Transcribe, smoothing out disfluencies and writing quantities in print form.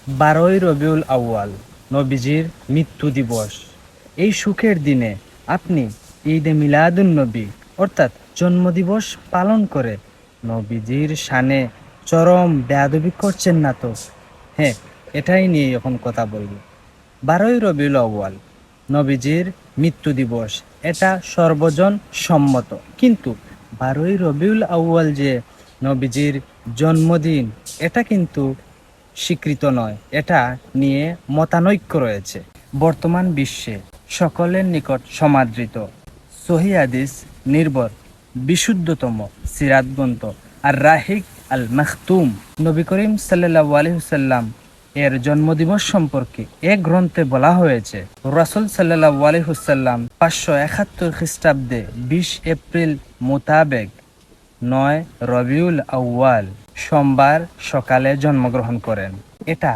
12ই রবিউল আউয়াল নবীজির মৃত্যু দিবস। এই সুখের দিনে আপনি ঈদে মিলাদুন নবী অর্থাৎ জন্মদিবস পালন করে নবীজির শানে চরম বেয়াদবি করছেন না তো? হ্যাঁ, এটাই নিয়ে এখন কথা বলবো। 12ই রবিউল আউয়াল নবীজির মৃত্যু দিবস, এটা সর্বজন সম্মত, কিন্তু 12ই রবিউল আউয়াল যে নবীজির জন্মদিন, এটা কিন্তু স্বীকৃত নয়। এটা নিয়ে মতানৈক্য রয়েছে। বর্তমান বিশ্বে সকলের নিকট সমাদৃত সহিহ হাদিস নির্ভর বিশুদ্ধতম সিরাত গ্রন্থ আর রাহিক আল মাখতুম নবী করিম সাল্লাল্লাহু আলাইহি ওয়াসাল্লাম এর জন্মদিবস সম্পর্কে এক গ্রন্থে বলা হয়েছে, রাসূল সাল্লাল্লাহু আলাইহি ওয়াসাল্লাম 571 খ্রিস্টাব্দে 20 এপ্রিল মোতাবেক 9 রবিউল আউয়াল সোমবার সকালে জন্মগ্রহণ করেন। এটা